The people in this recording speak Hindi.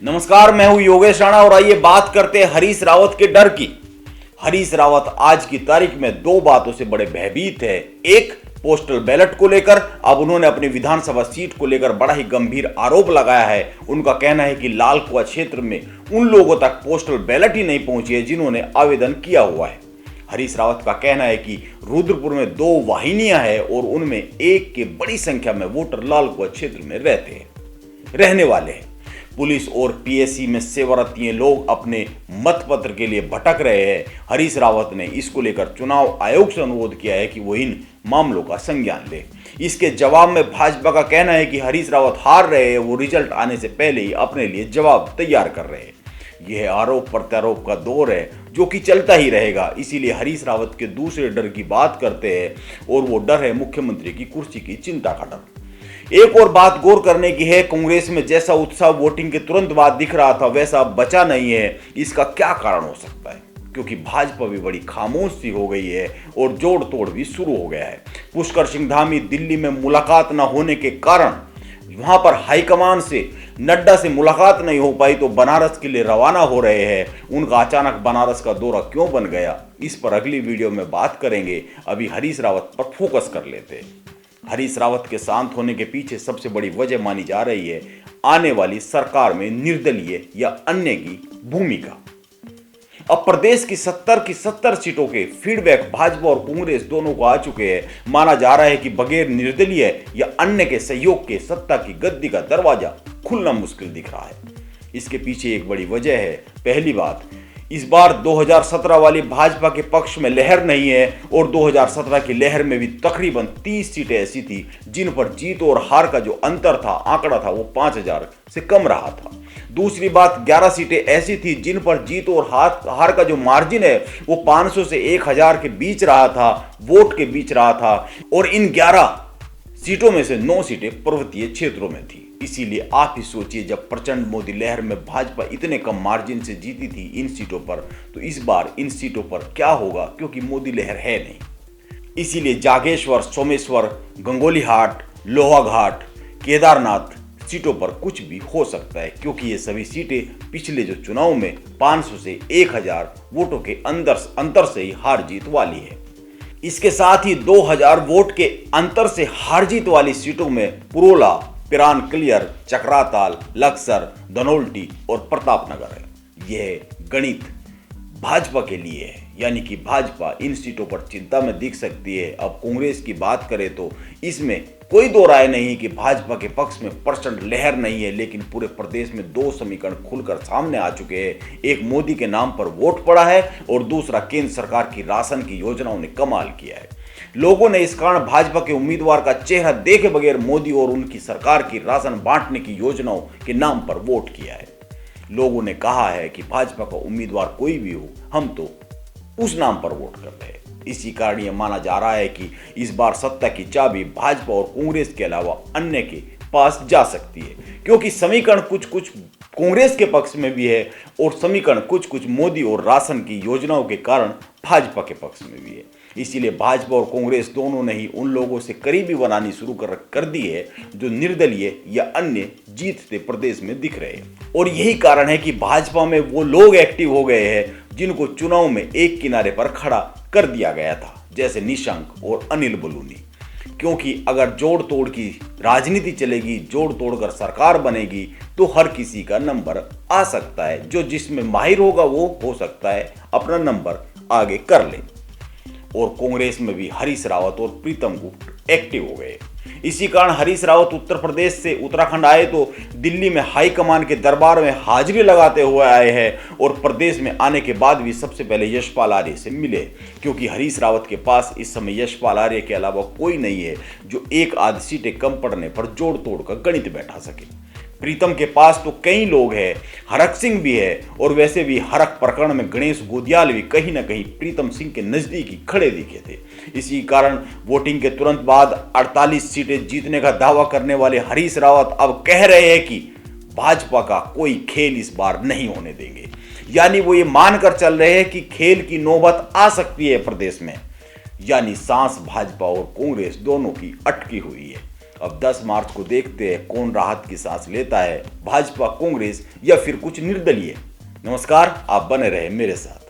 नमस्कार, मैं हूं योगेश राणा और आइए बात करते हैं हरीश रावत के डर की। हरीश रावत आज की तारीख में दो बातों से बड़े भयभीत है। एक, पोस्टल बैलेट को लेकर। अब उन्होंने अपनी विधानसभा सीट को लेकर बड़ा ही गंभीर आरोप लगाया है। उनका कहना है कि लाल कुआं क्षेत्र में उन लोगों तक पोस्टल बैलेट ही नहीं पहुंची है जिन्होंने आवेदन किया हुआ है। हरीश रावत का कहना है कि रुद्रपुर में 2 वाहिनियां हैं और उनमें एक के बड़ी संख्या में वोटर लाल कुआं क्षेत्र में रहने वाले हैं। पुलिस और पीएससी में सेवारत लोग अपने मतपत्र के लिए भटक रहे हैं। हरीश रावत ने इसको लेकर चुनाव आयोग से अनुरोध किया है कि वो इन मामलों का संज्ञान ले। इसके जवाब में भाजपा का कहना है कि हरीश रावत हार रहे हैं, वो रिजल्ट आने से पहले ही अपने लिए जवाब तैयार कर रहे हैं। यह आरोप प्रत्यारोप का दौर है जो कि चलता ही रहेगा। इसीलिए हरीश रावत के दूसरे डर की बात करते हैं और वो डर है मुख्यमंत्री की कुर्सी की चिंता का डर। एक और बात गौर करने की है, कांग्रेस में जैसा उत्साह वोटिंग के तुरंत बाद दिख रहा था वैसा बचा नहीं है। इसका क्या कारण हो सकता है? क्योंकि भाजपा भी बड़ी खामोश सी हो गई है और जोड़ तोड़ भी शुरू हो गया है। पुष्कर सिंह धामी दिल्ली में मुलाकात न होने के कारण वहां पर हाईकमान से नड्डा से मुलाकात नहीं हो पाई तो बनारस के लिए रवाना हो रहे हैं। उनका अचानक बनारस का दौरा क्यों बन गया, इस पर अगली वीडियो में बात करेंगे। अभी हरीश रावत पर फोकस कर लेते हैं। हरीश रावत के शांत होने के पीछे सबसे बड़ी वजह मानी जा रही है आने वाली सरकार में निर्दलीय या अन्य की भूमिका। अब प्रदेश की 70 सीटों के फीडबैक भाजपा और कांग्रेस दोनों को आ चुके हैं। माना जा रहा है कि बगैर निर्दलीय या अन्य के सहयोग के सत्ता की गद्दी का दरवाजा खुलना मुश्किल दिख रहा है। इसके पीछे एक बड़ी वजह है। पहली बात, इस बार 2017 वाली भाजपा के पक्ष में लहर नहीं है और 2017 की लहर में भी तकरीबन 30 सीटें ऐसी थी जिन पर जीत और हार का जो अंतर था, आंकड़ा था, वो 5000 से कम रहा था। दूसरी बात, 11 सीटें ऐसी थी जिन पर जीत और हार का जो मार्जिन है वो 500 से 1000 के बीच रहा था, वोट के बीच रहा था। और इन 11 सीटों में से 9 सीटें पर्वतीय क्षेत्रों में थी। इसीलिए आप ही सोचिए, जब प्रचंड मोदी लहर में भाजपा इतने कम मार्जिन से जीती थी इन सीटों पर, तो इस बार इन सीटों पर क्या होगा, क्योंकि मोदी लहर है नहीं। इसीलिए जागेश्वर, सोमेश्वर, गंगोलीहाट, लोहाघाट, केदारनाथ सीटों पर कुछ भी हो सकता है, क्योंकि ये सभी सीटें पिछले जो चुनाव में 500 से 1000 वोटों के अंतर से ही हार जीत वाली है। इसके साथ ही 2000 वोट के अंतर से हार जीत वाली सीटों में पुरोला, पिरान क्लियर, चक्राताल, लक्सर, धनोल्टी और प्रतापनगर है। यह गणित भाजपा के लिए है, यानी कि भाजपा इन सीटों पर चिंता में दिख सकती है। अब कांग्रेस की बात करें तो इसमें कोई दो राय नहीं कि भाजपा के पक्ष में प्रचंड लहर नहीं है, लेकिन पूरे प्रदेश में 2 समीकरण खुलकर सामने आ चुके हैं। एक, मोदी के नाम पर वोट पड़ा है और दूसरा, केंद्र सरकार की राशन की योजनाओं ने कमाल किया है। लोगों ने इस कारण भाजपा के उम्मीदवार का चेहरा देखे बगैर मोदी और उनकी सरकार की राशन बांटने की योजनाओं के नाम पर वोट किया है। लोगों ने कहा है कि भाजपा का उम्मीदवार कोई भी हो, हम तो उस नाम पर वोट करते हैं। इसी कारण यह माना जा रहा है कि इस बार सत्ता की चाबी भाजपा और कांग्रेस के अलावा अन्य के पास जा सकती है, क्योंकि समीकरण कुछ कांग्रेस के पक्ष में भी है और समीकरण कुछ मोदी और राशन की योजनाओं के कारण भाजपा के पक्ष में भी है। इसीलिए भाजपा और कांग्रेस दोनों ने ही उन लोगों से करीबी बनानी शुरू कर दी है जो निर्दलीय या अन्य जीतते प्रदेश में दिख रहे हैं। और यही कारण है कि भाजपा में वो लोग एक्टिव हो गए हैं जिनको चुनाव में एक किनारे पर खड़ा कर दिया गया था, जैसे निशंक और अनिल बलूनी। क्योंकि अगर जोड़ तोड़ की राजनीति चलेगी, जोड़ तोड़ कर सरकार बनेगी, तो हर किसी का नंबर आ सकता है। जो जिसमें माहिर होगा वो हो सकता है अपना नंबर आगे कर ले। और कांग्रेस में भी हरीश रावत और प्रीतम गुप्ता एक्टिव हो गए। इसी कारण हरीश रावत उत्तर प्रदेश से उत्तराखंड आए तो दिल्ली में हाईकमान के दरबार में हाजिरी लगाते हुए आए हैं और प्रदेश में आने के बाद भी सबसे पहले यशपाल आर्य से मिले, क्योंकि हरीश रावत के पास इस समय यशपाल आर्य के अलावा कोई नहीं है जो एक आध सीटें कम पड़ने पर जोड़ तोड़ का गणित बैठा सके। प्रीतम के पास तो कई लोग हैं, हरक सिंह भी है, और वैसे भी हरक प्रकरण में गणेश गोदियाल भी कहीं ना कहीं प्रीतम सिंह के नजदीक ही खड़े दिखे थे। इसी कारण वोटिंग के तुरंत बाद 48 सीटें जीतने का दावा करने वाले हरीश रावत अब कह रहे हैं कि भाजपा का कोई खेल इस बार नहीं होने देंगे। यानी वो ये मानकर चल रहे हैं कि खेल की नौबत आ सकती है प्रदेश में। यानी सांस भाजपा और कांग्रेस दोनों की अटकी हुई है। अब 10 मार्च को देखते हैं कौन राहत की सांस लेता है, भाजपा, कांग्रेस या फिर कुछ निर्दलीय। नमस्कार, आप बने रहे मेरे साथ।